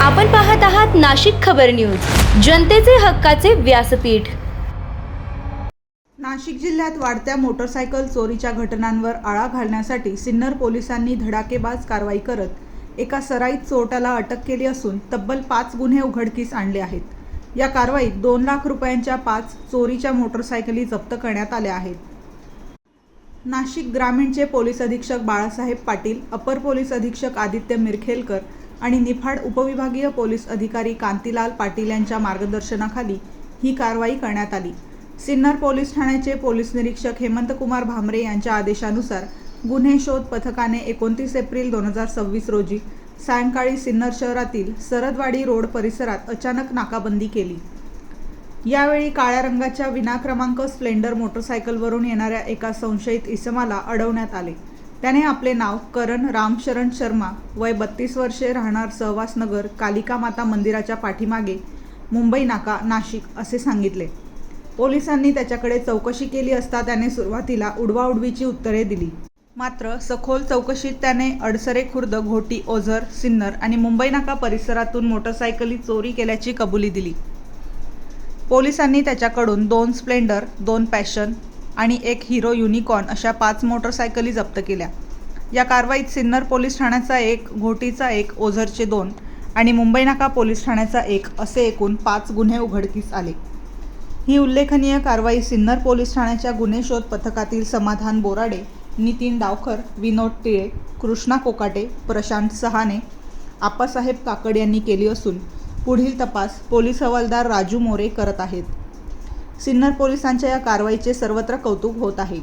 आपण पाहत आहात नाशिक खबर न्यूज, जनतेचे हक्काचे व्यासपीठ। नाशिक जिल्ह्यात वाढत्या मोटरसायकल चोरीच्या घटनांवर आळा घालण्यासाठी सिन्नर पोलिसांनी धडाकेबाज कारवाई करत एका सराईत चोरट्याला अटक केली असून तब्बल 5 गुन्हे उघडकीस आणले आहेत। या कारवाईत 2 लाख रुपयांच्या 5 चोरीच्या मोटरसायकली जप्त करण्यात आल्या आहेत। नाशिक ग्रामीणचे पोलीस अधीक्षक बाळासाहेब पाटील, अपर पोलीस अधीक्षक आदित्य मिरखेलकर आणि निफाड उपविभागीय पोलीस अधिकारी कांतीलाल पाटील यांच्या मार्गदर्शनाखाली ही कारवाई करण्यात आली। सिन्नर पोलीस ठाण्याचे पोलीस निरीक्षक हेमंतकुमार भामरे यांच्या आदेशानुसार गुन्हे शोध पथकाने 29 एप्रिल 2026 रोजी सायंकाळी सिन्नर शहरातील सरदवाडी रोड परिसरात अचानक नाकाबंदी केली। यावेळी काळ्या रंगाच्या विनाक्रमांक स्प्लेंडर मोटरसायकलवरून येणाऱ्या एका संशयित इसमाला अडवण्यात आले। त्याने आपले नाव करण रामशरण शर्मा, वय 32 वर्षे, राहणार सहवास नगर, कालिका माता मंदिराच्या पाठीमागे, मुंबई नाका, नाशिक असे सांगितले। पोलिसांनी त्याच्याकडे चौकशी केली असता त्याने सुरुवातीला उडवाउडवीची उत्तरे दिली। मात्र सखोल चौकशीत त्याने अडसरे खुर्द, घोटी, ओझर, सिन्नर आणि मुंबई नाका परिसरातून मोटरसायकली चोरी केल्याची कबुली दिली। पोलिसांनी त्याच्याकडून 2 स्प्लेंडर, 2 पॅशन आणि 1 हिरो युनिकॉर्न अशा 5 मोटरसायकली जप्त केल्या। या कारवाईत सिन्नर पोलीस ठाण्याचा 1, घोटीचा 1, ओझरचे 2 आणि मुंबई नाका पोलीस ठाण्याचा 1 असे एकूण 5 गुन्हे उघडकीस आले। ही उल्लेखनीय कारवाई सिन्नर पोलीस ठाण्याच्या गुन्हे शोध पथकातील समाधान बोराडे, नितीन डावकर, विनोद टिळे, कृष्णा कोकाटे, प्रशांत सहाने, आप्पासाहेब काकड यांनी केली असून पुढील तपास पोलीस हवालदार राजू मोरे करत आहेत। सिन्नर पोलिसांच्या या कारवाईचे सर्वत्र कौतुक होत आहे।